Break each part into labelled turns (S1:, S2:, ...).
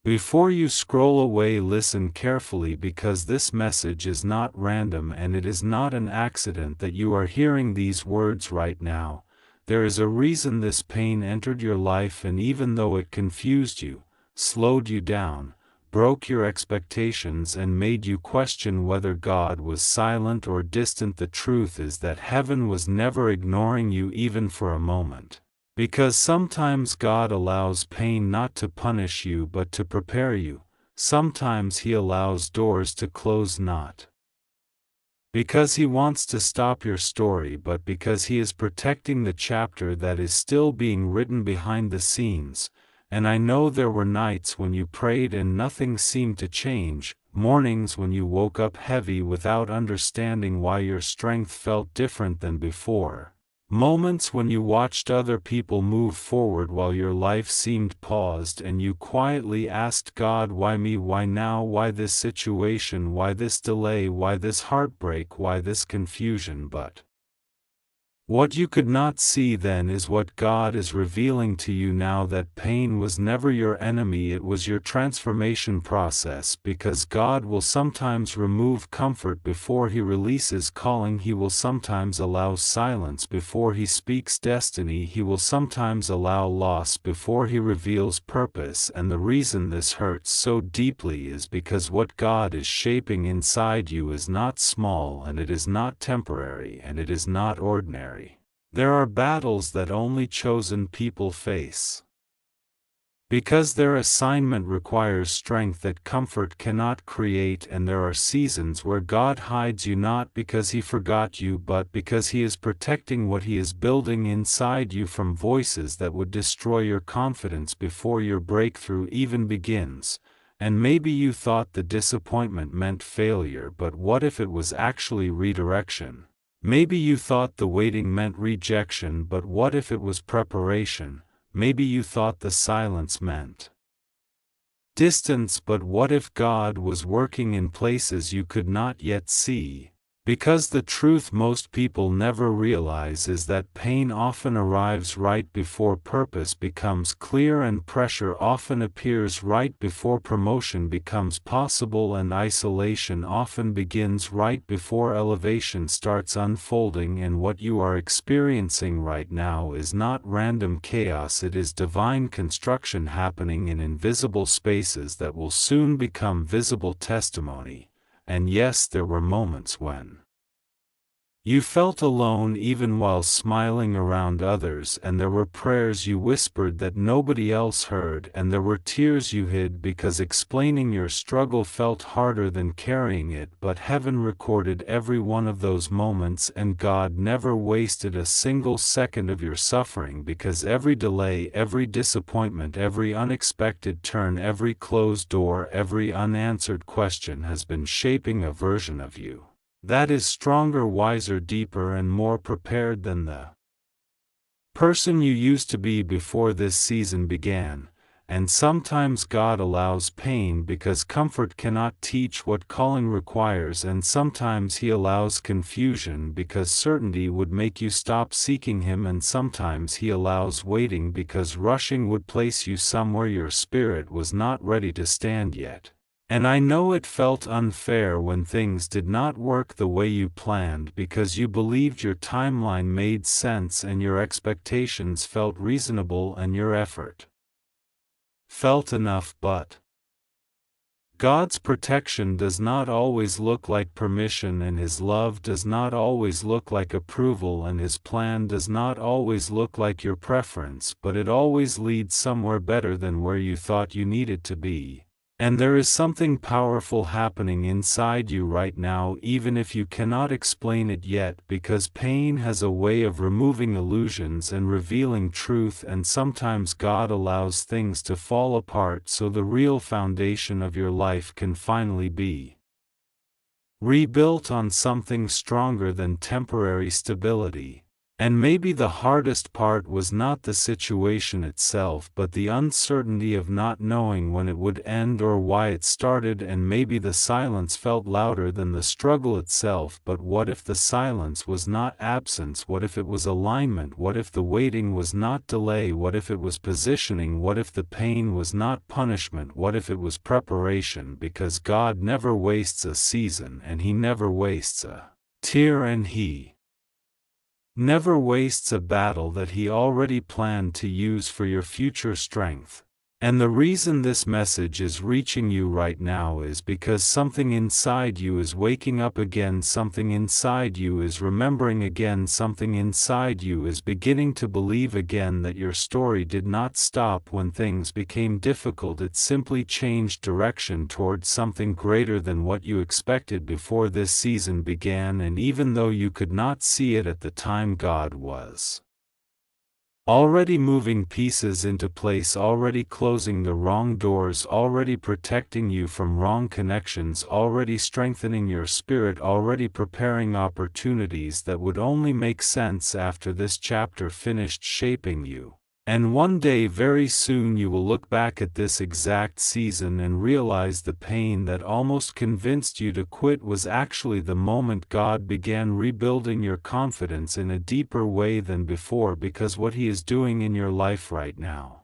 S1: Before you scroll away, listen carefully, because this message is not random and it is not an accident that you are hearing these words right now. There is a reason this pain entered your life, and even though it confused you, slowed you down, broke your expectations, and made you question whether God was silent or distant, the truth is that heaven was never ignoring you even for a moment. Because sometimes God allows pain not to punish you but to prepare you. Sometimes He allows doors to close not because He wants to stop your story, but because He is protecting the chapter that is still being written behind the scenes. And I know there were nights when you prayed and nothing seemed to change, mornings when you woke up heavy without understanding why your strength felt different than before. Moments when you watched other people move forward while your life seemed paused, and you quietly asked God, why me, why now, why this situation, why this delay, why this heartbreak, why this confusion. But what you could not see then is what God is revealing to you now, that pain was never your enemy, it was your transformation process, because God will sometimes remove comfort before He releases calling. He will sometimes allow silence before He speaks destiny. He will sometimes allow loss before He reveals purpose. And the reason this hurts so deeply is because what God is shaping inside you is not small, and it is not temporary, and it is not ordinary. There are battles that only chosen people face, because their assignment requires strength that comfort cannot create. And there are seasons where God hides you, not because He forgot you, but because He is protecting what He is building inside you from voices that would destroy your confidence before your breakthrough even begins. And maybe you thought the disappointment meant failure, but what if it was actually redirection? Maybe you thought the waiting meant rejection, but what if it was preparation? Maybe you thought the silence meant distance, but what if God was working in places you could not yet see? Because the truth most people never realize is that pain often arrives right before purpose becomes clear, and pressure often appears right before promotion becomes possible, and isolation often begins right before elevation starts unfolding. And what you are experiencing right now is not random chaos, it is divine construction happening in invisible spaces that will soon become visible testimony. And yes, there were moments when you felt alone even while smiling around others, and there were prayers you whispered that nobody else heard, and there were tears you hid because explaining your struggle felt harder than carrying it. But heaven recorded every one of those moments, and God never wasted a single second of your suffering, because every delay, every disappointment, every unexpected turn, every closed door, every unanswered question has been shaping a version of you that is stronger, wiser, deeper, and more prepared than the person you used to be before this season began. And sometimes God allows pain because comfort cannot teach what calling requires, and sometimes He allows confusion because certainty would make you stop seeking Him, and sometimes He allows waiting because rushing would place you somewhere your spirit was not ready to stand yet. And I know it felt unfair when things did not work the way you planned, because you believed your timeline made sense and your expectations felt reasonable and your effort felt enough. But God's protection does not always look like permission, and His love does not always look like approval, and His plan does not always look like your preference, but it always leads somewhere better than where you thought you needed to be. And there is something powerful happening inside you right now, even if you cannot explain it yet, because pain has a way of removing illusions and revealing truth. And sometimes God allows things to fall apart so the real foundation of your life can finally be rebuilt on something stronger than temporary stability. And maybe the hardest part was not the situation itself but the uncertainty of not knowing when it would end or why it started, and maybe the silence felt louder than the struggle itself. But what if the silence was not absence? What if it was alignment? What if the waiting was not delay? What if it was positioning? What if the pain was not punishment? What if it was preparation? Because God never wastes a season, and He never wastes a tear, and He never wastes a battle that He already planned to use for your future strength. And the reason this message is reaching you right now is because something inside you is waking up again, something inside you is remembering again, something inside you is beginning to believe again that your story did not stop when things became difficult. It simply changed direction towards something greater than what you expected before this season began. And even though you could not see it at the time, God was already moving pieces into place, already closing the wrong doors, already protecting you from wrong connections, already strengthening your spirit, already preparing opportunities that would only make sense after this chapter finished shaping you. And one day very soon you will look back at this exact season and realize the pain that almost convinced you to quit was actually the moment God began rebuilding your confidence in a deeper way than before, because what He is doing in your life right now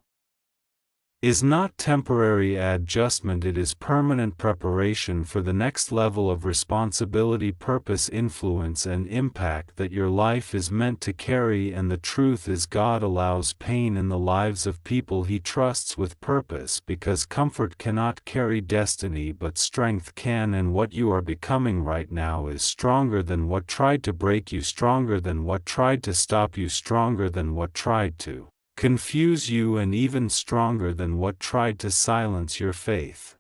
S1: is not temporary adjustment, it is permanent preparation for the next level of responsibility, purpose, influence, and impact that your life is meant to carry. And the truth is, God allows pain in the lives of people He trusts with purpose, because comfort cannot carry destiny but strength can. And what you are becoming right now is stronger than what tried to break you, stronger than what tried to stop you, stronger than what tried to confuse you, and even stronger than what tried to silence your faith.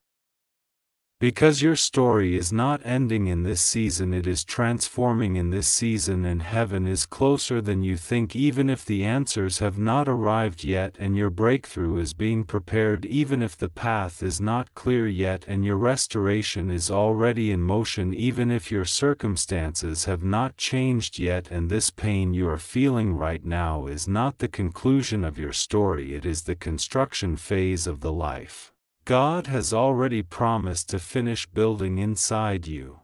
S1: Because your story is not ending in this season, it is transforming in this season, and heaven is closer than you think, even if the answers have not arrived yet, and your breakthrough is being prepared even if the path is not clear yet, and your restoration is already in motion even if your circumstances have not changed yet. And this pain you are feeling right now is not the conclusion of your story, it is the construction phase of the life God has already promised to finish building inside you.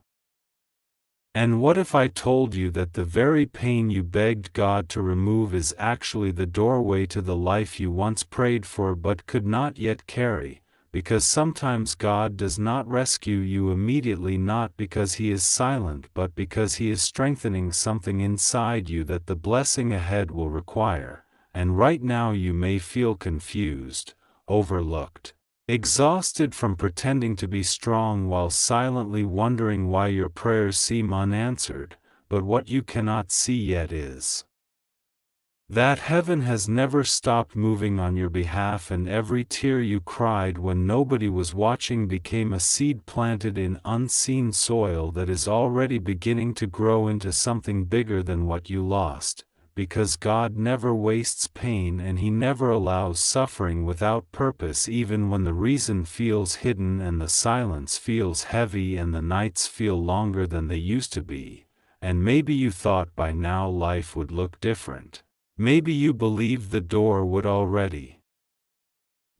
S1: And what if I told you that the very pain you begged God to remove is actually the doorway to the life you once prayed for but could not yet carry? Because sometimes God does not rescue you immediately, not because He is silent but because He is strengthening something inside you that the blessing ahead will require. And right now you may feel confused, overlooked, exhausted from pretending to be strong while silently wondering why your prayers seem unanswered. But what you cannot see yet is that heaven has never stopped moving on your behalf, and every tear you cried when nobody was watching became a seed planted in unseen soil that is already beginning to grow into something bigger than what you lost. Because God never wastes pain, and He never allows suffering without purpose, even when the reason feels hidden and the silence feels heavy and the nights feel longer than they used to be. And maybe you thought by now life would look different. Maybe you believed the door would already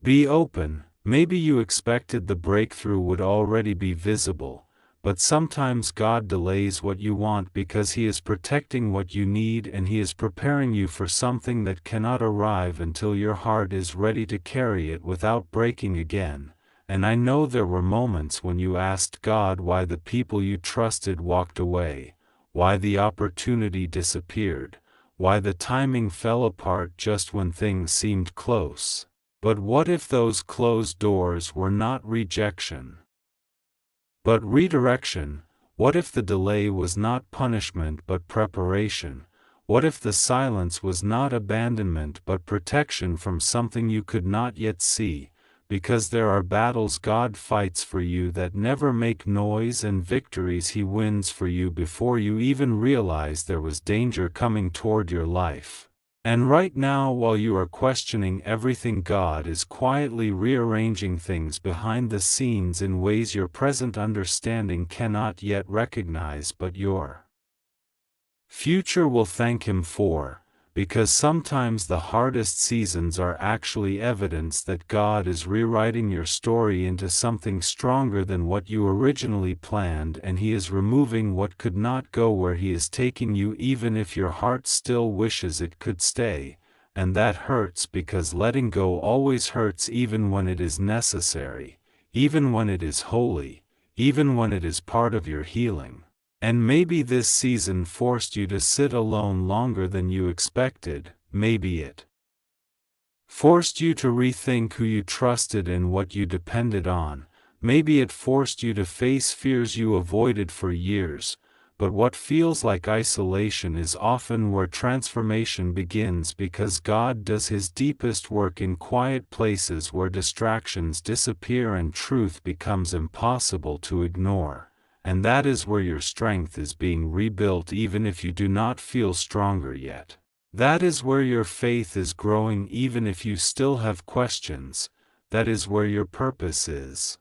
S1: be open. Maybe you expected the breakthrough would already be visible. But sometimes God delays what you want because He is protecting what you need, and He is preparing you for something that cannot arrive until your heart is ready to carry it without breaking again. And I know there were moments when you asked God why the people you trusted walked away, why the opportunity disappeared, why the timing fell apart just when things seemed close. But what if those closed doors were not rejection but redirection? What if the delay was not punishment but preparation? What if the silence was not abandonment but protection from something you could not yet see? Because there are battles God fights for you that never make noise, and victories He wins for you before you even realize there was danger coming toward your life. And right now, while you are questioning everything, God is quietly rearranging things behind the scenes in ways your present understanding cannot yet recognize, but your future will thank Him for. because sometimes the hardest seasons are actually evidence that God is rewriting your story into something stronger than what you originally planned, and He is removing what could not go where He is taking you, even if your heart still wishes it could stay. And that hurts, because letting go always hurts, even when it is necessary, even when it is holy, even when it is part of your healing. And maybe this season forced you to sit alone longer than you expected. Maybe it forced you to rethink who you trusted and what you depended on. Maybe it forced you to face fears you avoided for years. But what feels like isolation is often where transformation begins, because God does His deepest work in quiet places where distractions disappear and truth becomes impossible to ignore. And that is where your strength is being rebuilt, even if you do not feel stronger yet. That is where your faith is growing, even if you still have questions. That is where your purpose is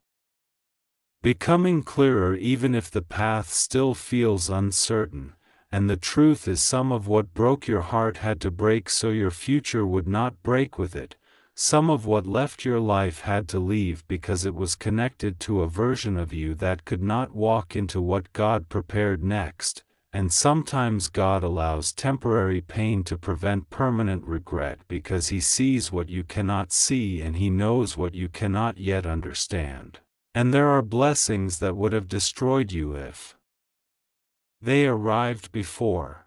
S1: becoming clearer, even if the path still feels uncertain. And the truth is, some of what broke your heart had to break so your future would not break with it. Some of what left your life had to leave because it was connected to a version of you that could not walk into what God prepared next. And sometimes God allows temporary pain to prevent permanent regret, because He sees what you cannot see and He knows what you cannot yet understand. And there are blessings that would have destroyed you if they arrived before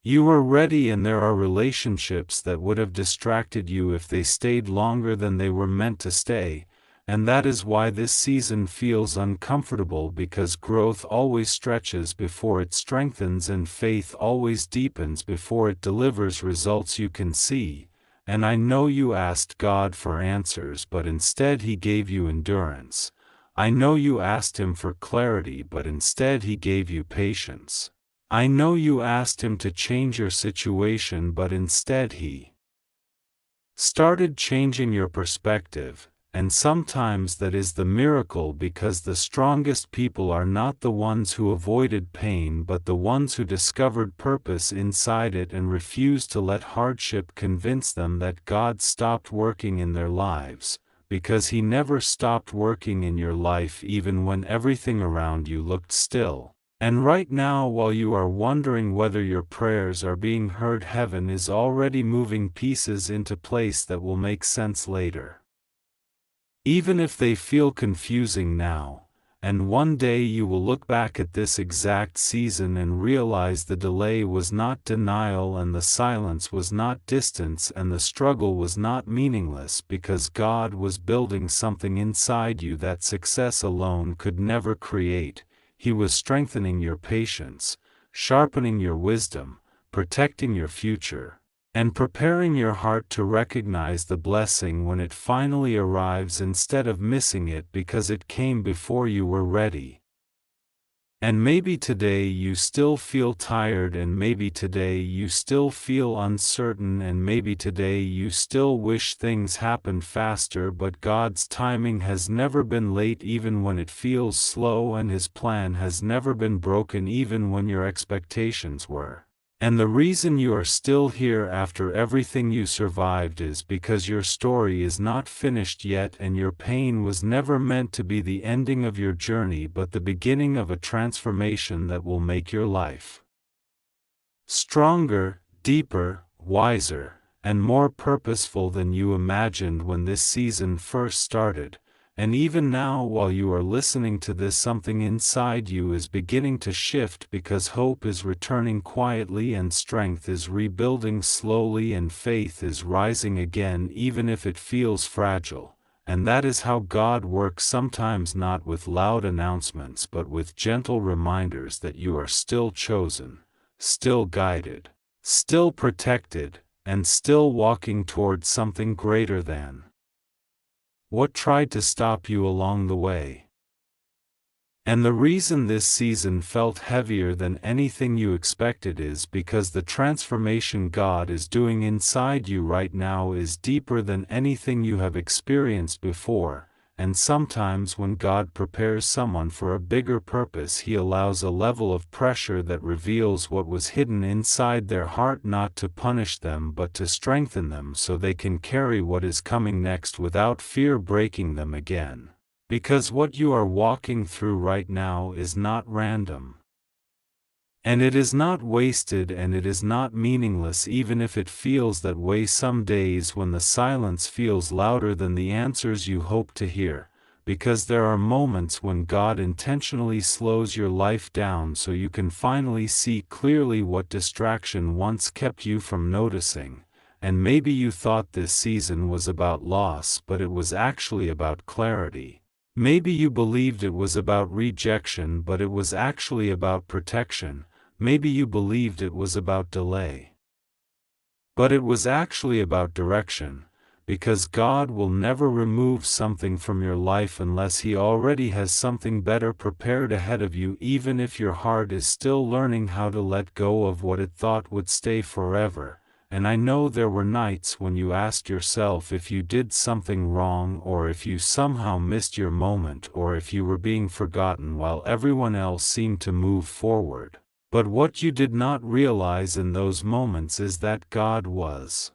S1: you were ready, and there are relationships that would have distracted you if they stayed longer than they were meant to stay. And that is why this season feels uncomfortable, because growth always stretches before it strengthens, and faith always deepens before it delivers results you can see. And I know you asked God for answers, but instead He gave you endurance. I know you asked Him for clarity, but instead He gave you patience. I know you asked Him to change your situation, but instead He started changing your perspective. And sometimes that is the miracle, because the strongest people are not the ones who avoided pain, but the ones who discovered purpose inside it and refused to let hardship convince them that God stopped working in their lives, because He never stopped working in your life, even when everything around you looked still. And right now, while you are wondering whether your prayers are being heard, heaven is already moving pieces into place that will make sense later. Even if they feel confusing now, and one day you will look back at this exact season and realize the delay was not denial, and the silence was not distance, and the struggle was not meaningless, because God was building something inside you that success alone could never create. He was strengthening your patience, sharpening your wisdom, protecting your future, and preparing your heart to recognize the blessing when it finally arrives, instead of missing it because it came before you were ready. And maybe today you still feel tired, and maybe today you still feel uncertain, and maybe today you still wish things happened faster, but God's timing has never been late, even when it feels slow, and His plan has never been broken, even when your expectations were. And the reason you are still here after everything you survived is because your story is not finished yet, and your pain was never meant to be the ending of your journey, but the beginning of a transformation that will make your life stronger, deeper, wiser, and more purposeful than you imagined when this season first started. And even now, while you are listening to this, something inside you is beginning to shift, because hope is returning quietly, and strength is rebuilding slowly, and faith is rising again, even if it feels fragile. And that is how God works, sometimes not with loud announcements, but with gentle reminders that you are still chosen, still guided, still protected, and still walking towards something greater than what tried to stop you along the way. And the reason this season felt heavier than anything you expected is because the transformation God is doing inside you right now is deeper than anything you have experienced before, and sometimes when God prepares someone for a bigger purpose, He allows a level of pressure that reveals what was hidden inside their heart, not to punish them but to strengthen them so they can carry what is coming next without fear breaking them again. Because what you are walking through right now is not random. And it is not wasted, and it is not meaningless, even if it feels that way some days when the silence feels louder than the answers you hope to hear, because there are moments when God intentionally slows your life down so you can finally see clearly what distraction once kept you from noticing. And maybe you thought this season was about loss, but it was actually about clarity. Maybe you believed it was about rejection, but it was actually about protection. Maybe you believed it was about delay, but it was actually about direction, because God will never remove something from your life unless He already has something better prepared ahead of you, even if your heart is still learning how to let go of what it thought would stay forever. And I know there were nights when you asked yourself if you did something wrong, or if you somehow missed your moment, or if you were being forgotten while everyone else seemed to move forward. But what you did not realize in those moments is that God was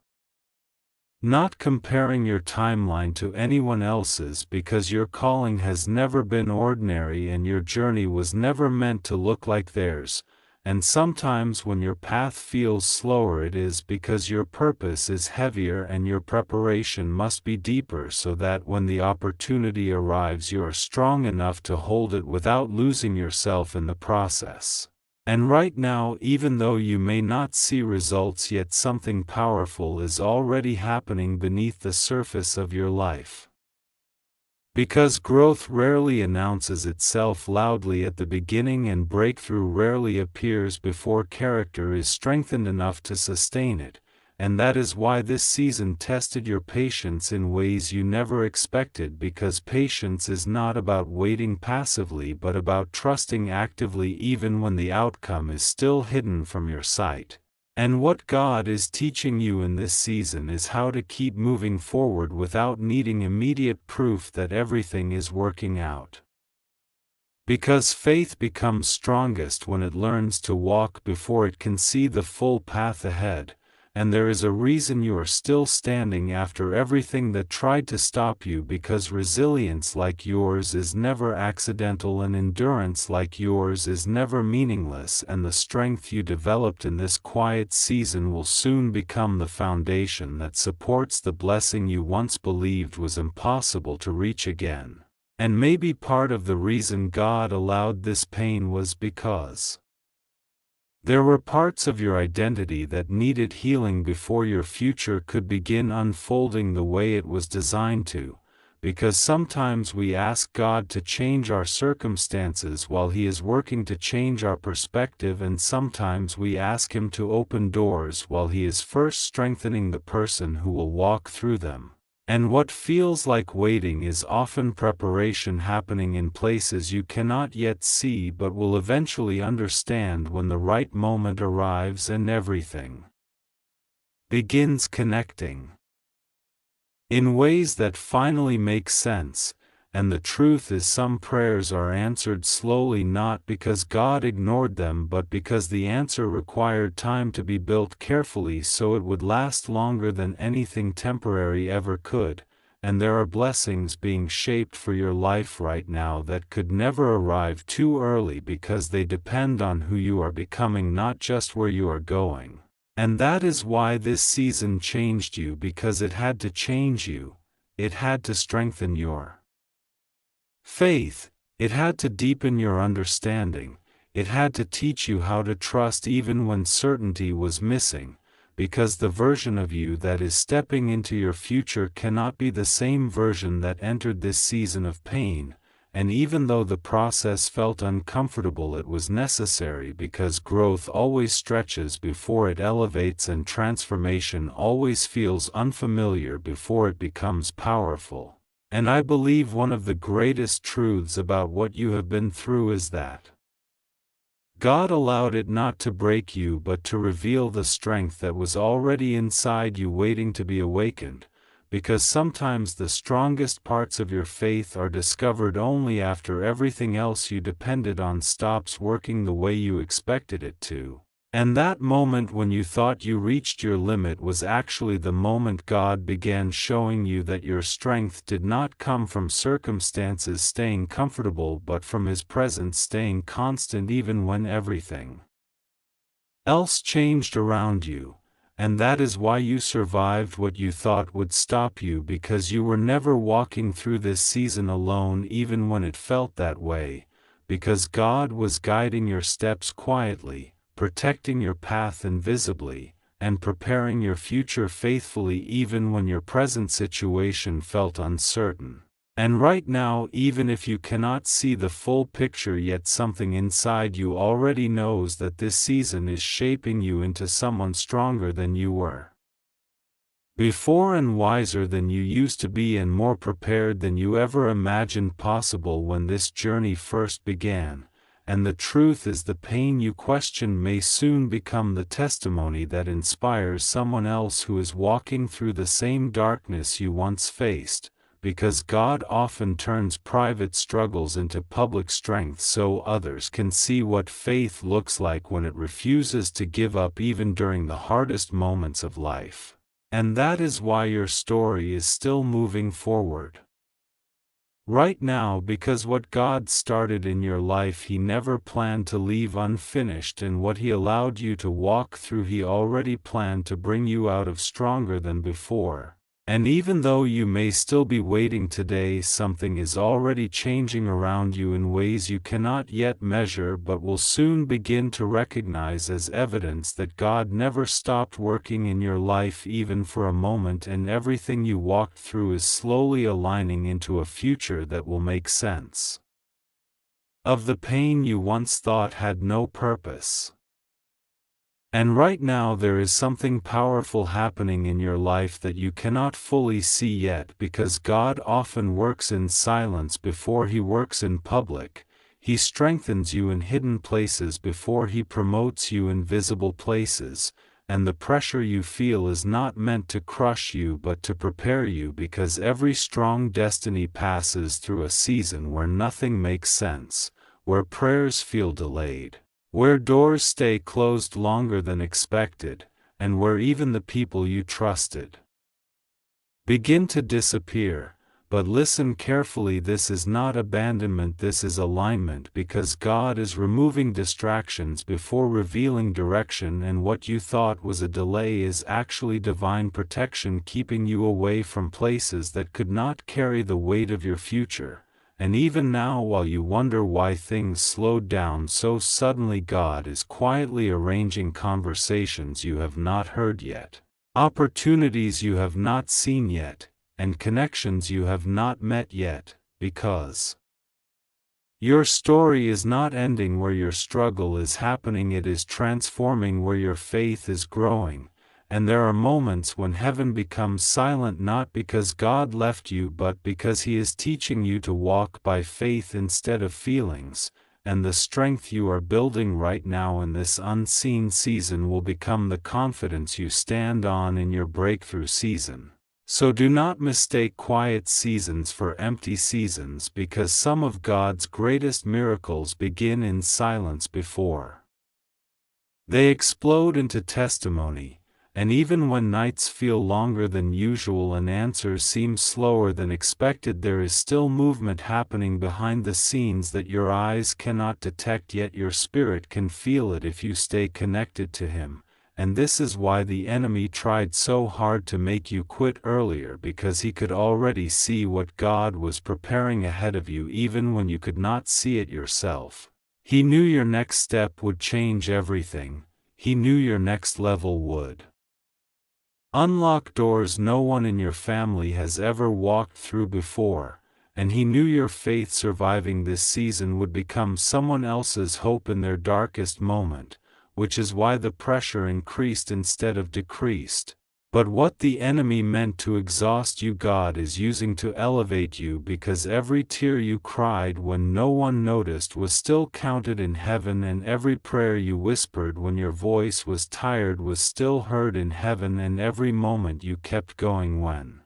S1: not comparing your timeline to anyone else's, because your calling has never been ordinary and your journey was never meant to look like theirs. And sometimes when your path feels slower, it is because your purpose is heavier and your preparation must be deeper, so that when the opportunity arrives you are strong enough to hold it without losing yourself in the process. And right now, even though you may not see results yet, something powerful is already happening beneath the surface of your life. Because growth rarely announces itself loudly at the beginning, and breakthrough rarely appears before character is strengthened enough to sustain it. And that is why this season tested your patience in ways you never expected, because patience is not about waiting passively but about trusting actively even when the outcome is still hidden from your sight. And what God is teaching you in this season is how to keep moving forward without needing immediate proof that everything is working out. Because faith becomes strongest when it learns to walk before it can see the full path ahead. And there is a reason you are still standing after everything that tried to stop you, because resilience like yours is never accidental, and endurance like yours is never meaningless, and the strength you developed in this quiet season will soon become the foundation that supports the blessing you once believed was impossible to reach again. And maybe part of the reason God allowed this pain was because there were parts of your identity that needed healing before your future could begin unfolding the way it was designed to. Because sometimes we ask God to change our circumstances while He is working to change our perspective, and sometimes we ask Him to open doors while He is first strengthening the person who will walk through them. And what feels like waiting is often preparation happening in places you cannot yet see but will eventually understand when the right moment arrives and everything begins connecting in ways that finally make sense. And the truth is, some prayers are answered slowly, not because God ignored them but because the answer required time to be built carefully so it would last longer than anything temporary ever could. And there are blessings being shaped for your life right now that could never arrive too early, because they depend on who you are becoming, not just where you are going. And that is why this season changed you, because it had to change you. It had to strengthen your faith, it had to deepen your understanding, it had to teach you how to trust even when certainty was missing, because the version of you that is stepping into your future cannot be the same version that entered this season of pain. And even though the process felt uncomfortable, it was necessary, because growth always stretches before it elevates, and transformation always feels unfamiliar before it becomes powerful. And I believe one of the greatest truths about what you have been through is that God allowed it not to break you but to reveal the strength that was already inside you waiting to be awakened. because sometimes the strongest parts of your faith are discovered only after everything else you depended on stops working the way you expected it to. And that moment when you thought you reached your limit was actually the moment God began showing you that your strength did not come from circumstances staying comfortable but from His presence staying constant even when everything else changed around you. And that is why you survived what you thought would stop you, because you were never walking through this season alone even when it felt that way, because God was guiding your steps quietly, protecting your path invisibly, and preparing your future faithfully even when your present situation felt uncertain. And right now, even if you cannot see the full picture yet, something inside you already knows that this season is shaping you into someone stronger than you were before, and wiser than you used to be, and more prepared than you ever imagined possible when this journey first began. And the truth is, the pain you question may soon become the testimony that inspires someone else who is walking through the same darkness you once faced, because God often turns private struggles into public strength so others can see what faith looks like when it refuses to give up even during the hardest moments of life. And that is why your story is still moving forward right now, because what God started in your life He never planned to leave unfinished, and what He allowed you to walk through He already planned to bring you out of stronger than before. And even though you may still be waiting today, something is already changing around you in ways you cannot yet measure but will soon begin to recognize as evidence that God never stopped working in your life even for a moment, and everything you walked through is slowly aligning into a future that will make sense of the pain you once thought had no purpose. And right now there is something powerful happening in your life that you cannot fully see yet, because God often works in silence before He works in public. He strengthens you in hidden places before He promotes you in visible places, and the pressure you feel is not meant to crush you but to prepare you, because every strong destiny passes through a season where nothing makes sense, where prayers feel delayed, where doors stay closed longer than expected, and where even the people you trusted begin to disappear. But listen carefully, this is not abandonment, this is alignment, because God is removing distractions before revealing direction, and what you thought was a delay is actually divine protection, keeping you away from places that could not carry the weight of your future. And even now, while you wonder why things slowed down so suddenly, God is quietly arranging conversations you have not heard yet, opportunities you have not seen yet, and connections you have not met yet, because your story is not ending where your struggle is happening, it is transforming where your faith is growing. And there are moments when heaven becomes silent, not because God left you but because He is teaching you to walk by faith instead of feelings, and the strength you are building right now in this unseen season will become the confidence you stand on in your breakthrough season. So do not mistake quiet seasons for empty seasons, because some of God's greatest miracles begin in silence before they explode into testimony. And even when nights feel longer than usual and answers seem slower than expected, there is still movement happening behind the scenes that your eyes cannot detect, yet your spirit can feel it if you stay connected to Him. And this is why the enemy tried so hard to make you quit earlier, because he could already see what God was preparing ahead of you even when you could not see it yourself. He knew your next step would change everything. He knew your next level would unlock doors no one in your family has ever walked through before, and He knew your faith surviving this season would become someone else's hope in their darkest moment, which is why the pressure increased instead of decreased. But what the enemy meant to exhaust you, God is using to elevate you, because every tear you cried when no one noticed was still counted in heaven, and every prayer you whispered when your voice was tired was still heard in heaven, and every moment you kept going when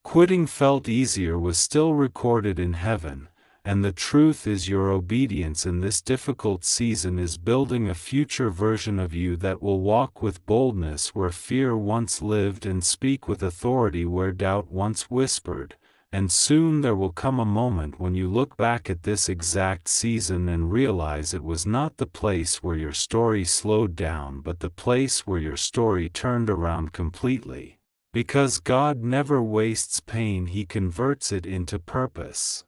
S1: Quitting felt easier was still recorded in heaven, and the truth is your obedience in this difficult season is building a future version of you that will walk with boldness where fear once lived and speak with authority where doubt once whispered, and soon there will come a moment when you look back at this exact season and realize it was not the place where your story slowed down but the place where your story turned around completely. Because God never wastes pain, He converts it into purpose.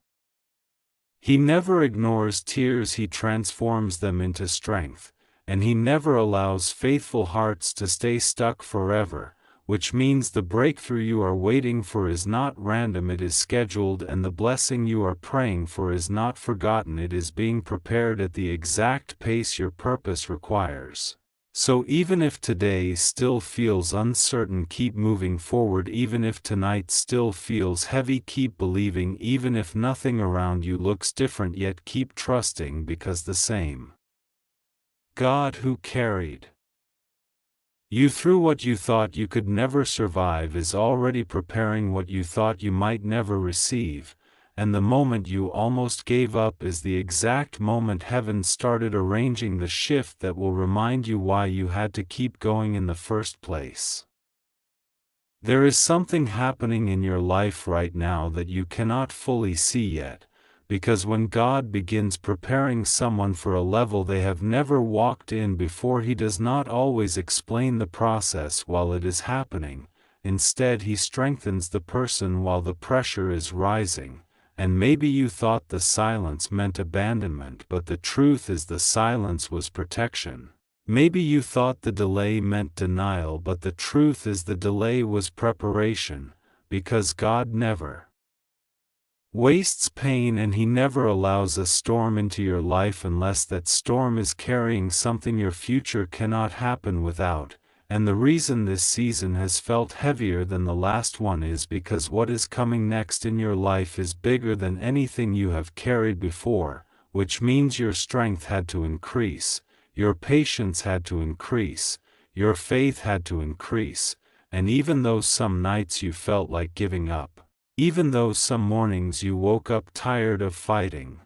S1: He never ignores tears, He transforms them into strength, and He never allows faithful hearts to stay stuck forever, which means the breakthrough you are waiting for is not random, it is scheduled, and the blessing you are praying for is not forgotten, it is being prepared at the exact pace your purpose requires. So even if today still feels uncertain, keep moving forward. Even if tonight still feels heavy, keep believing. Even if nothing around you looks different yet, keep trusting, because the same God who carried you through what you thought you could never survive is already preparing what you thought you might never receive. And the moment you almost gave up is the exact moment heaven started arranging the shift that will remind you why you had to keep going in the first place. There is something happening in your life right now that you cannot fully see yet, because when God begins preparing someone for a level they have never walked in before, He does not always explain the process while it is happening. Instead, He strengthens the person while the pressure is rising. And maybe you thought the silence meant abandonment, but the truth is the silence was protection. Maybe you thought the delay meant denial, but the truth is the delay was preparation, because God never wastes pain, and He never allows a storm into your life unless that storm is carrying something your future cannot happen without. And the reason this season has felt heavier than the last one is because what is coming next in your life is bigger than anything you have carried before, which means your strength had to increase, your patience had to increase, your faith had to increase, and even though some nights you felt like giving up, even though some mornings you woke up tired of fighting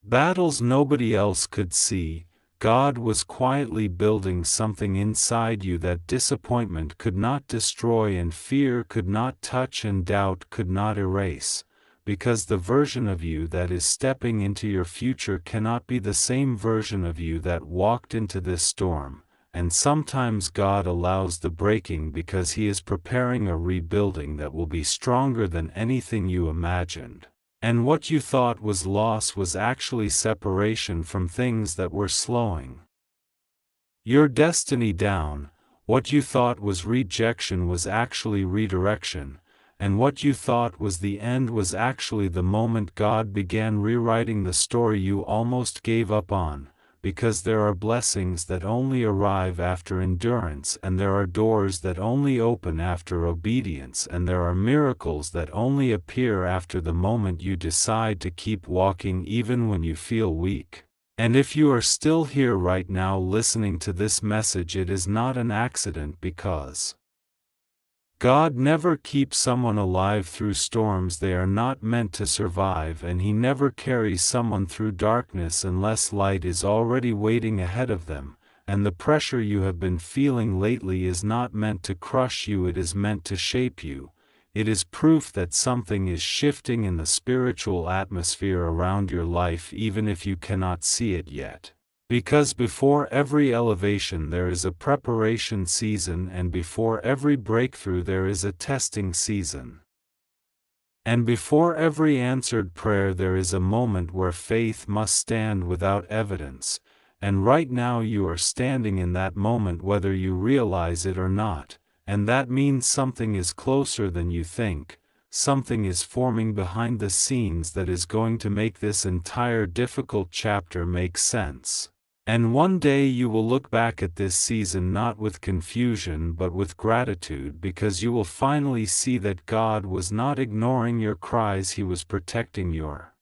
S1: battles nobody else could see, God was quietly building something inside you that disappointment could not destroy and fear could not touch and doubt could not erase, because the version of you that is stepping into your future cannot be the same version of you that walked into this storm. And sometimes God allows the breaking because He is preparing a rebuilding that will be stronger than anything you imagined. And what you thought was loss was actually separation from things that were slowing your destiny down. What you thought was rejection was actually redirection, and what you thought was the end was actually the moment God began rewriting the story you almost gave up on. Because there are blessings that only arrive after endurance, and there are doors that only open after obedience, and there are miracles that only appear after the moment you decide to keep walking even when you feel weak. And if you are still here right now listening to this message, it is not an accident, because God never keeps someone alive through storms they are not meant to survive, and He never carries someone through darkness unless light is already waiting ahead of them. And the pressure you have been feeling lately is not meant to crush you, it is meant to shape you. It is proof that something is shifting in the spiritual atmosphere around your life, even if you cannot see it yet. Because before every elevation there is a preparation season, and before every breakthrough there is a testing season. And before every answered prayer there is a moment where faith must stand without evidence, and right now you are standing in that moment whether you realize it or not, and that means something is closer than you think. Something is forming behind the scenes that is going to make this entire difficult chapter make sense. And one day you will look back at this season not with confusion but with gratitude, because you will finally see that God was not ignoring your cries, He was protecting your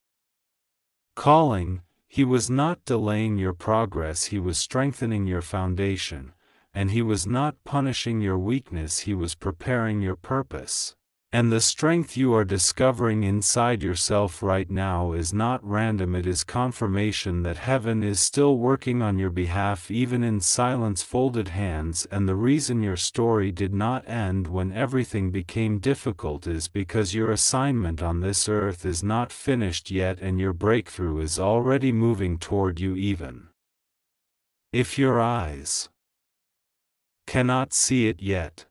S1: calling, He was not delaying your progress, He was strengthening your foundation, and He was not punishing your weakness, He was preparing your purpose. And the strength you are discovering inside yourself right now is not random, it is confirmation that heaven is still working on your behalf even in silence, folded hands. And the reason your story did not end when everything became difficult is because your assignment on this earth is not finished yet, and your breakthrough is already moving toward you even if your eyes cannot see it yet.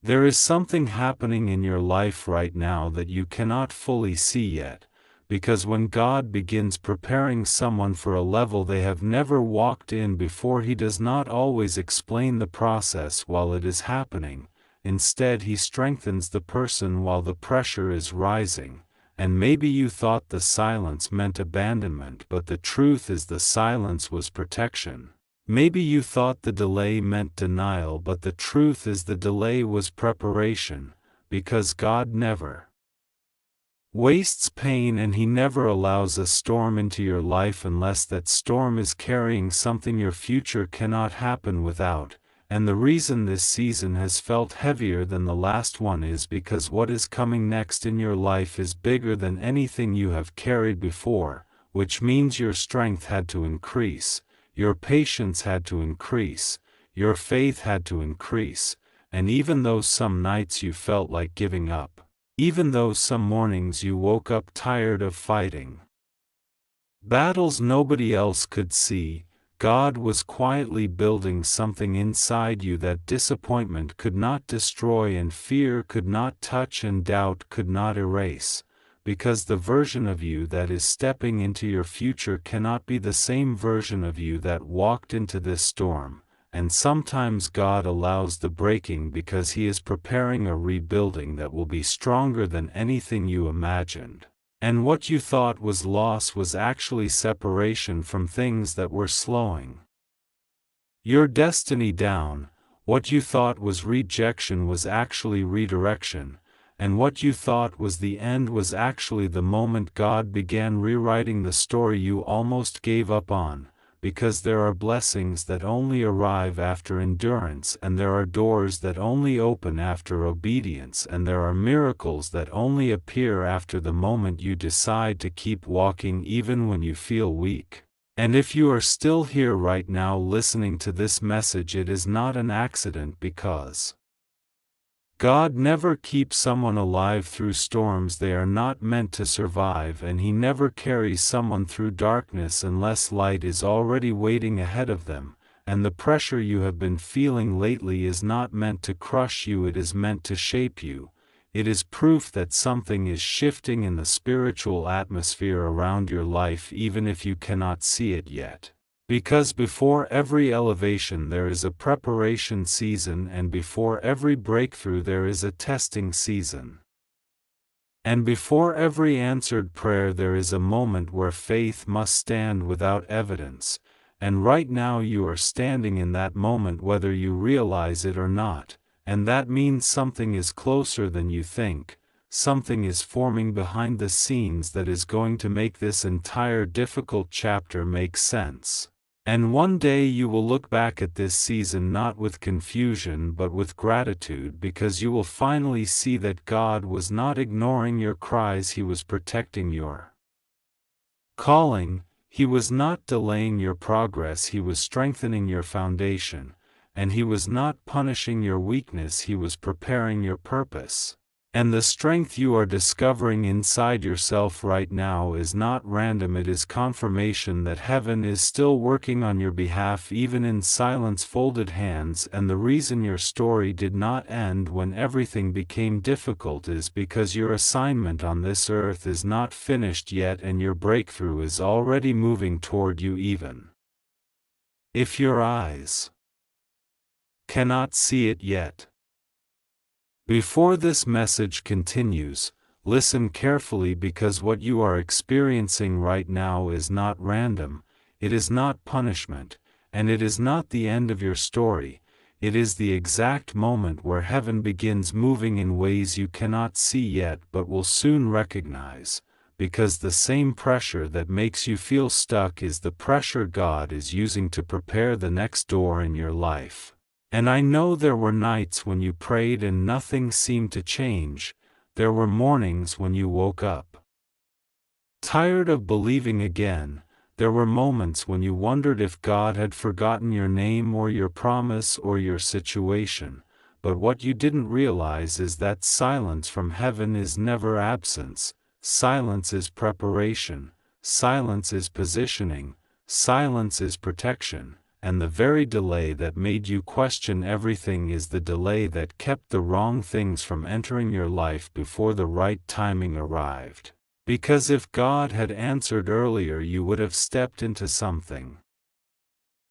S1: There is something happening in your life right now that you cannot fully see yet, because when God begins preparing someone for a level they have never walked in before, He does not always explain the process while it is happening. Instead, He strengthens the person while the pressure is rising. And maybe you thought the silence meant abandonment, but the truth is the silence was protection. Maybe you thought the delay meant denial, but the truth is the delay was preparation, because God never wastes pain, and He never allows a storm into your life unless that storm is carrying something your future cannot happen without. And the reason this season has felt heavier than the last one is because what is coming next in your life is bigger than anything you have carried before, which means your strength had to increase. Your patience had to increase, your faith had to increase, and even though some nights you felt like giving up, even though some mornings you woke up tired of fighting battles nobody else could see, God was quietly building something inside you that disappointment could not destroy, and fear could not touch, and doubt could not erase. Because the version of you that is stepping into your future cannot be the same version of you that walked into this storm, and sometimes God allows the breaking because He is preparing a rebuilding that will be stronger than anything you imagined. And what you thought was loss was actually separation from things that were slowing your destiny down. What you thought was rejection was actually redirection. And what you thought was the end was actually the moment God began rewriting the story you almost gave up on, because there are blessings that only arrive after endurance, and there are doors that only open after obedience, and there are miracles that only appear after the moment you decide to keep walking even when you feel weak. And if you are still here right now listening to this message, it is not an accident, because God never keeps someone alive through storms they are not meant to survive, and He never carries someone through darkness unless light is already waiting ahead of them. And the pressure you have been feeling lately is not meant to crush you, it is meant to shape you. It is proof that something is shifting in the spiritual atmosphere around your life even if you cannot see it yet. Because before every elevation there is a preparation season, and before every breakthrough there is a testing season. And before every answered prayer there is a moment where faith must stand without evidence, and right now you are standing in that moment whether you realize it or not, and that means something is closer than you think. Something is forming behind the scenes that is going to make this entire difficult chapter make sense. And one day you will look back at this season not with confusion but with gratitude, because you will finally see that God was not ignoring your cries, He was protecting your calling, He was not delaying your progress, He was strengthening your foundation, and He was not punishing your weakness, He was preparing your purpose. And the strength you are discovering inside yourself right now is not random, it is confirmation that heaven is still working on your behalf even in silence, folded hands. And the reason your story did not end when everything became difficult is because your assignment on this earth is not finished yet, and your breakthrough is already moving toward you even if your eyes cannot see it yet. Before this message continues, listen carefully, because what you are experiencing right now is not random, it is not punishment, and it is not the end of your story. It is the exact moment where heaven begins moving in ways you cannot see yet but will soon recognize, because the same pressure that makes you feel stuck is the pressure God is using to prepare the next door in your life. And I know there were nights when you prayed and nothing seemed to change. There were mornings when you woke up tired of believing again. There were moments when you wondered if God had forgotten your name or your promise or your situation. But what you didn't realize is that silence from heaven is never absence. Silence is preparation. Silence is positioning. Silence is protection. And the very delay that made you question everything is the delay that kept the wrong things from entering your life before the right timing arrived. Because if God had answered earlier, you would have stepped into something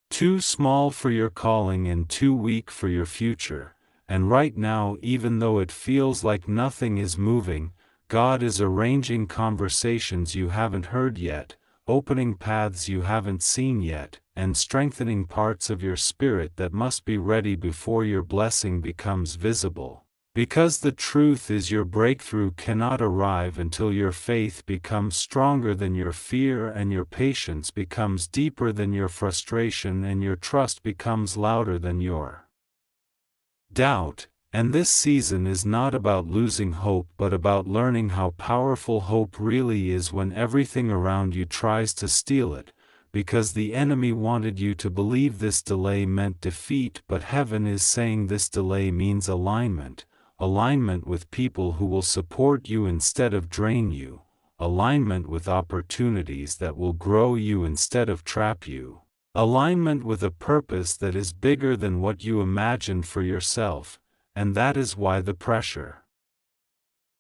S1: too small for your calling and too weak for your future. And right now, even though it feels like nothing is moving, God is arranging conversations you haven't heard yet, opening paths you haven't seen yet, and strengthening parts of your spirit that must be ready before your blessing becomes visible. Because the truth is, your breakthrough cannot arrive until your faith becomes stronger than your fear, and your patience becomes deeper than your frustration, and your trust becomes louder than your doubt. And this season is not about losing hope, but about learning how powerful hope really is when everything around you tries to steal it. Because the enemy wanted you to believe this delay meant defeat, but heaven is saying this delay means alignment. Alignment with people who will support you instead of drain you. Alignment with opportunities that will grow you instead of trap you. Alignment with a purpose that is bigger than what you imagined for yourself. And that is why the pressure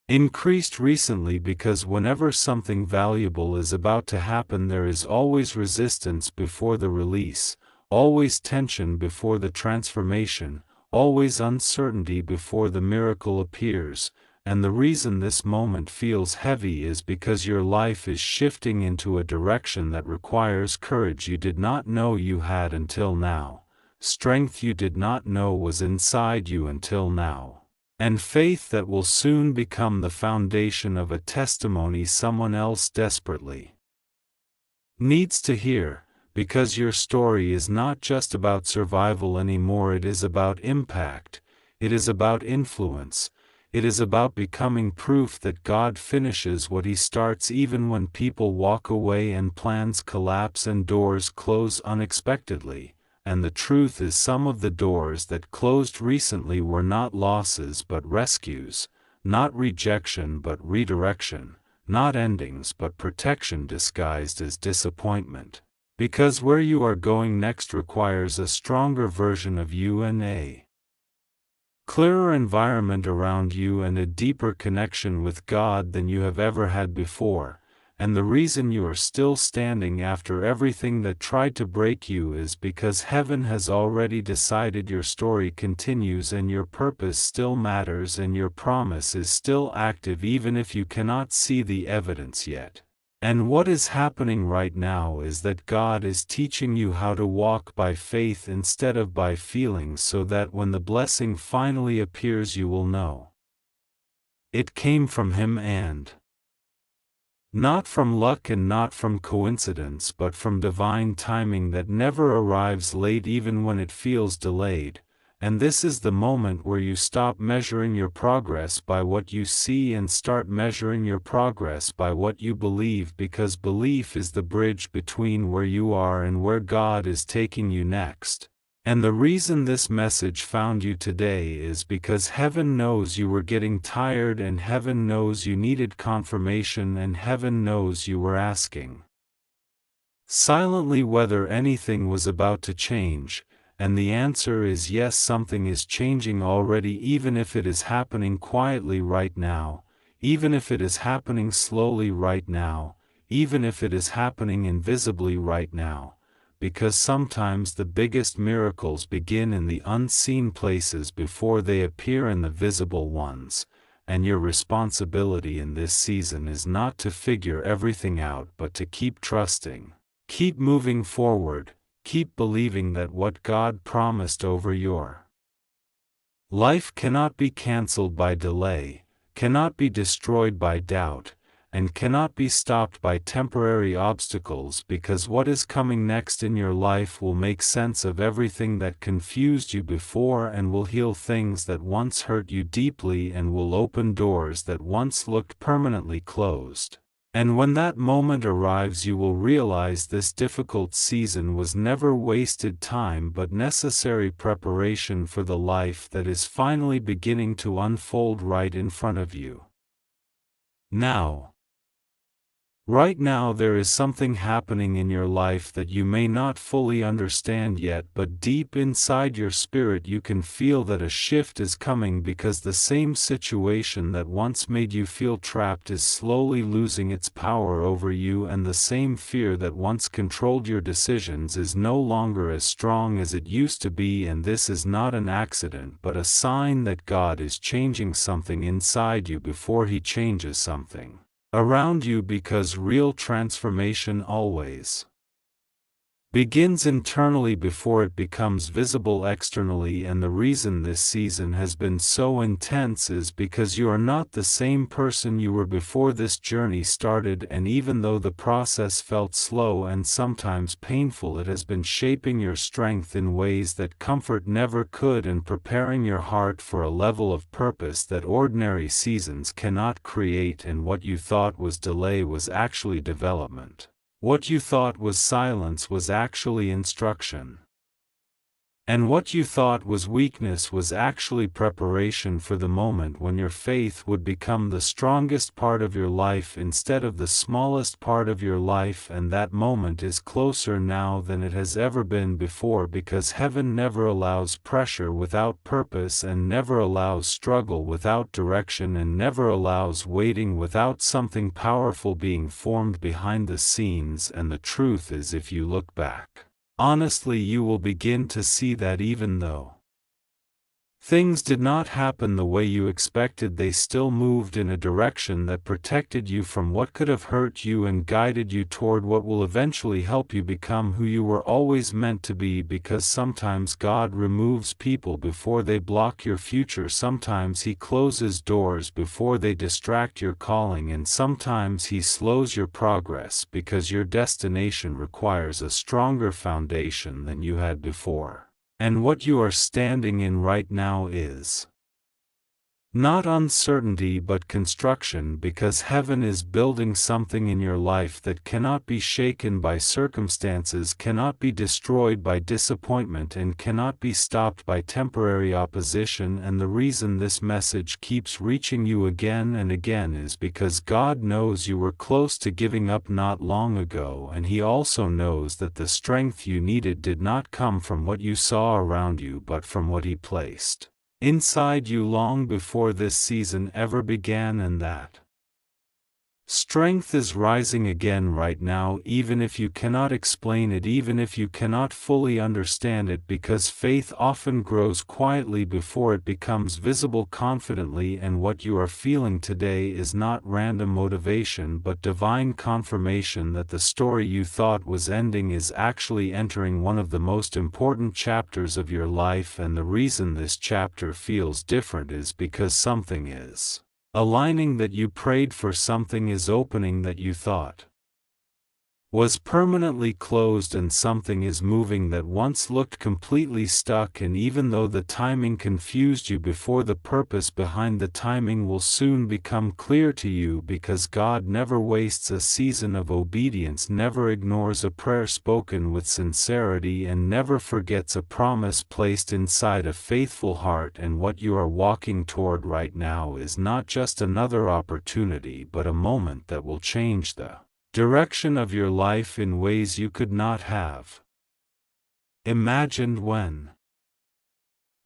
S1: increased recently, because whenever something valuable is about to happen, there is always resistance before the release, always tension before the transformation, always uncertainty before the miracle appears. And the reason this moment feels heavy is because your life is shifting into a direction that requires courage you did not know you had until now, strength you did not know was inside you until now, and faith that will soon become the foundation of a testimony someone else desperately needs to hear. Because your story is not just about survival anymore, it is about impact, it is about influence, it is about becoming proof that God finishes what He starts even when people walk away and plans collapse and doors close unexpectedly. And the truth is, some of the doors that closed recently were not losses but rescues, not rejection but redirection, not endings but protection disguised as disappointment. Because where you are going next requires a stronger version of you and a clearer environment around you and a deeper connection with God than you have ever had before. And the reason you are still standing after everything that tried to break you is because heaven has already decided your story continues, and your purpose still matters, and your promise is still active even if you cannot see the evidence yet. And what is happening right now is that God is teaching you how to walk by faith instead of by feelings, so that when the blessing finally appears you will know it came from Him, and not from luck and not from coincidence, but from divine timing that never arrives late even when it feels delayed. And this is the moment where you stop measuring your progress by what you see and start measuring your progress by what you believe, because belief is the bridge between where you are and where God is taking you next. And the reason this message found you today is because heaven knows you were getting tired, and heaven knows you needed confirmation, and heaven knows you were asking silently whether anything was about to change. And the answer is yes, something is changing already, even if it is happening quietly right now, even if it is happening slowly right now, even if it is happening invisibly right now. Because sometimes the biggest miracles begin in the unseen places before they appear in the visible ones. And your responsibility in this season is not to figure everything out, but to keep trusting, keep moving forward. Keep believing that what God promised over your life cannot be canceled by delay, cannot be destroyed by doubt, and cannot be stopped by temporary obstacles, because what is coming next in your life will make sense of everything that confused you before and will heal things that once hurt you deeply and will open doors that once looked permanently closed. And when that moment arrives, you will realize this difficult season was never wasted time but necessary preparation for the life that is finally beginning to unfold right in front of you. Right now there is something happening in your life that you may not fully understand yet, but deep inside your spirit you can feel that a shift is coming, because the same situation that once made you feel trapped is slowly losing its power over you, and the same fear that once controlled your decisions is no longer as strong as it used to be. And this is not an accident but a sign that God is changing something inside you before He changes something around you, because real transformation always begins internally before it becomes visible externally. And the reason this season has been so intense is because you are not the same person you were before this journey started, and even though the process felt slow and sometimes painful, it has been shaping your strength in ways that comfort never could, and preparing your heart for a level of purpose that ordinary seasons cannot create. And what you thought was delay was actually development. What you thought was silence was actually instruction. And what you thought was weakness was actually preparation for the moment when your faith would become the strongest part of your life instead of the smallest part of your life. And that moment is closer now than it has ever been before, because heaven never allows pressure without purpose, and never allows struggle without direction, and never allows waiting without something powerful being formed behind the scenes. And the truth is, if you look back honestly, you will begin to see that even though things did not happen the way you expected, they still moved in a direction that protected you from what could have hurt you and guided you toward what will eventually help you become who you were always meant to be. Because sometimes God removes people before they block your future, sometimes He closes doors before they distract your calling, and sometimes He slows your progress because your destination requires a stronger foundation than you had before. And what you are standing in right now is not uncertainty but construction, because heaven is building something in your life that cannot be shaken by circumstances, cannot be destroyed by disappointment, and cannot be stopped by temporary opposition. And the reason this message keeps reaching you again and again is because God knows you were close to giving up not long ago, and He also knows that the strength you needed did not come from what you saw around you but from what He placed inside you long before this season ever began. And that strength is rising again right now, even if you cannot explain it, even if you cannot fully understand it, because faith often grows quietly before it becomes visible confidently. And what you are feeling today is not random motivation but divine confirmation that the story you thought was ending is actually entering one of the most important chapters of your life. And the reason this chapter feels different is because something is aligning that you prayed for, something is opening that you thought was permanently closed, and something is moving that once looked completely stuck. And even though the timing confused you before, the purpose behind the timing will soon become clear to you, because God never wastes a season of obedience, never ignores a prayer spoken with sincerity, and never forgets a promise placed inside a faithful heart. And what you are walking toward right now is not just another opportunity but a moment that will change the direction of your life in ways you could not have imagined when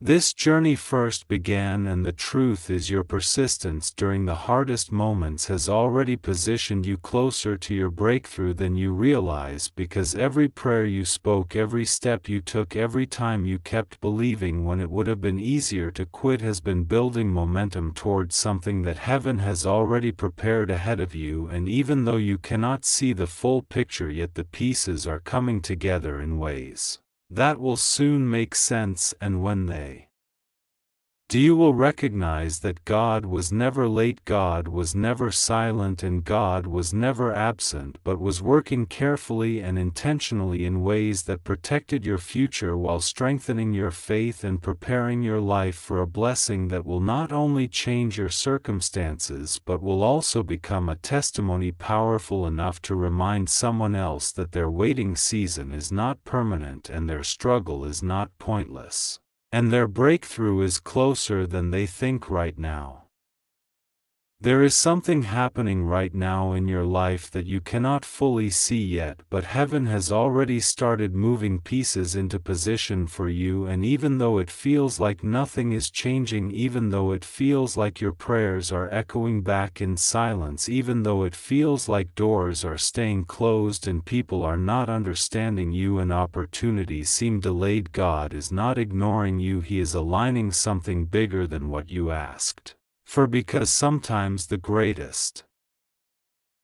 S1: this journey first began. And the truth is, your persistence during the hardest moments has already positioned you closer to your breakthrough than you realize, because every prayer you spoke, every step you took, every time you kept believing when it would have been easier to quit has been building momentum towards something that heaven has already prepared ahead of you. And even though you cannot see the full picture yet, the pieces are coming together in ways that will soon make sense. And when they You will recognize that God was never late, God was never silent, and God was never absent, but was working carefully and intentionally in ways that protected your future while strengthening your faith and preparing your life for a blessing that will not only change your circumstances but will also become a testimony powerful enough to remind someone else that their waiting season is not permanent and their struggle is not pointless. And their breakthrough is closer than they think right now. There is something happening right now in your life that you cannot fully see yet, but heaven has already started moving pieces into position for you, and even though it feels like nothing is changing, even though it feels like your prayers are echoing back in silence, even though it feels like doors are staying closed and people are not understanding you and opportunities seem delayed, God is not ignoring you, He is aligning something bigger than what you asked. Because sometimes the greatest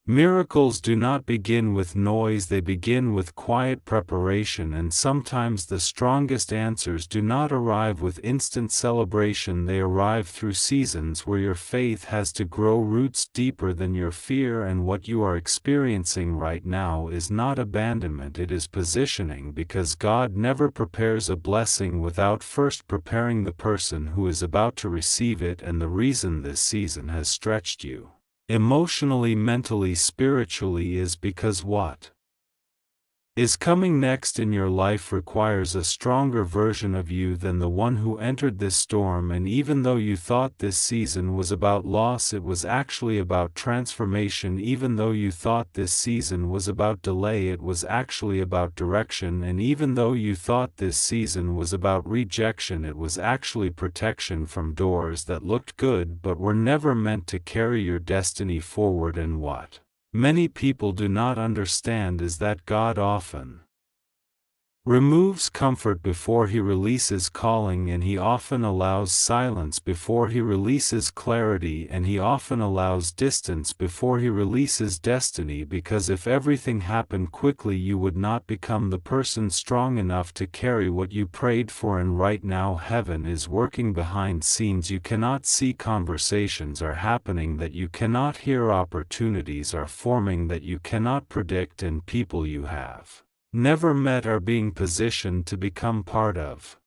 S1: miracles do not begin with noise, they begin with quiet preparation, and sometimes the strongest answers do not arrive with instant celebration, they arrive through seasons where your faith has to grow roots deeper than your fear, and what you are experiencing right now is not abandonment, it is positioning, because God never prepares a blessing without first preparing the person who is about to receive it, and the reason this season has stretched you emotionally, mentally, spiritually is because what is coming next in your life requires a stronger version of you than the one who entered this storm, and even though you thought this season was about loss, it was actually about transformation. Even though you thought this season was about delay, it was actually about direction, and even though you thought this season was about rejection, it was actually protection from doors that looked good but were never meant to carry your destiny forward. And what many people do not understand is that God often removes comfort before He releases calling, and He often allows silence before He releases clarity, and He often allows distance before He releases destiny, because if everything happened quickly you would not become the person strong enough to carry what you prayed for. And right now heaven is working behind scenes you cannot see, conversations are happening that you cannot hear, opportunities are forming that you cannot predict, and people you have never met are being positioned to become part of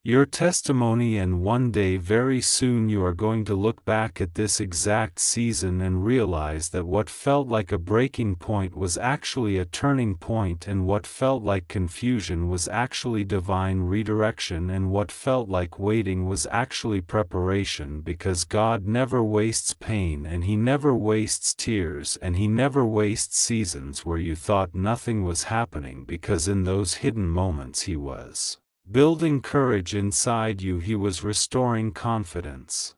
S1: your testimony. And one day, very soon, you are going to look back at this exact season and realize that what felt like a breaking point was actually a turning point, and what felt like confusion was actually divine redirection, and what felt like waiting was actually preparation, because God never wastes pain, and He never wastes tears, and He never wastes seasons where you thought nothing was happening, because in those hidden moments He was building courage inside you, He was restoring confidence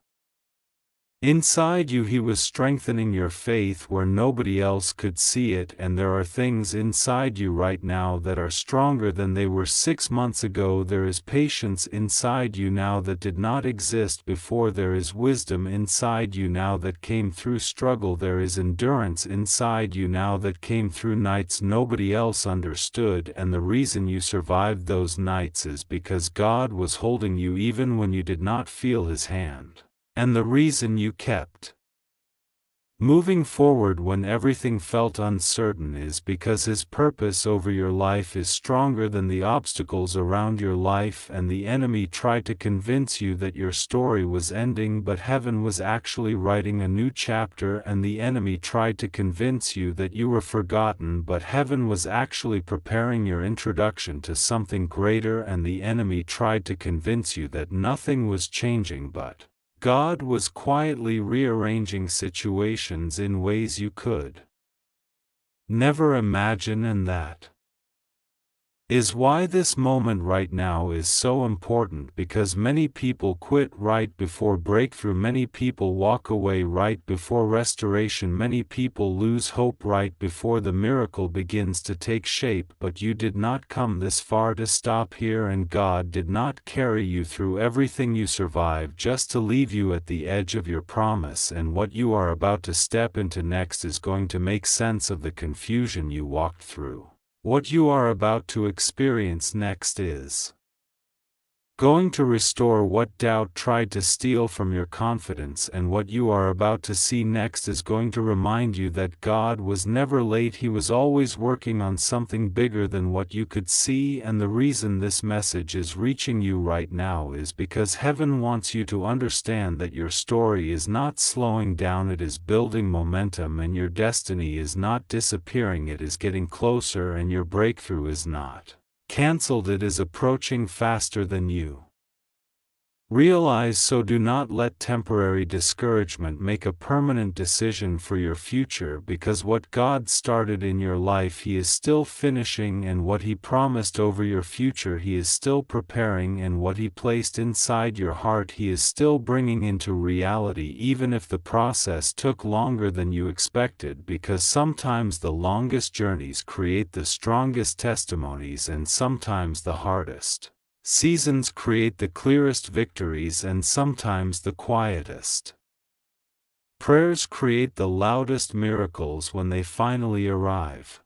S1: inside you, He was strengthening your faith where nobody else could see it. And there are things inside you right now that are stronger than they were 6 months ago. There is patience inside you now that did not exist before. There is wisdom inside you now that came through struggle. There is endurance inside you now that came through nights nobody else understood, and the reason you survived those nights is because God was holding you even when you did not feel His hand. And the reason you kept moving forward when everything felt uncertain is because His purpose over your life is stronger than the obstacles around your life. And the enemy tried to convince you that your story was ending, but heaven was actually writing a new chapter. And the enemy tried to convince you that you were forgotten, but heaven was actually preparing your introduction to something greater. And the enemy tried to convince you that nothing was changing, but God was quietly rearranging situations in ways you could never imagine. And that is why this moment right now is so important, because many people quit right before breakthrough, many people walk away right before restoration, many people lose hope right before the miracle begins to take shape. But you did not come this far to stop here, and God did not carry you through everything you survived just to leave you at the edge of your promise. And what you are about to step into next is going to make sense of the confusion you walked through. What you are about to experience next is going to restore what doubt tried to steal from your confidence, and what you are about to see next is going to remind you that God was never late. He was always working on something bigger than what you could see, and the reason this message is reaching you right now is because heaven wants you to understand that your story is not slowing down, it is building momentum, and your destiny is not disappearing, it is getting closer, and your breakthrough is not cancelled, it is approaching faster than you realize. So do not let temporary discouragement make a permanent decision for your future, because what God started in your life He is still finishing, and what He promised over your future He is still preparing, and what He placed inside your heart He is still bringing into reality, even if the process took longer than you expected, because sometimes the longest journeys create the strongest testimonies, and sometimes the hardest seasons create the clearest victories, and sometimes the quietest prayers create the loudest miracles when they finally arrive.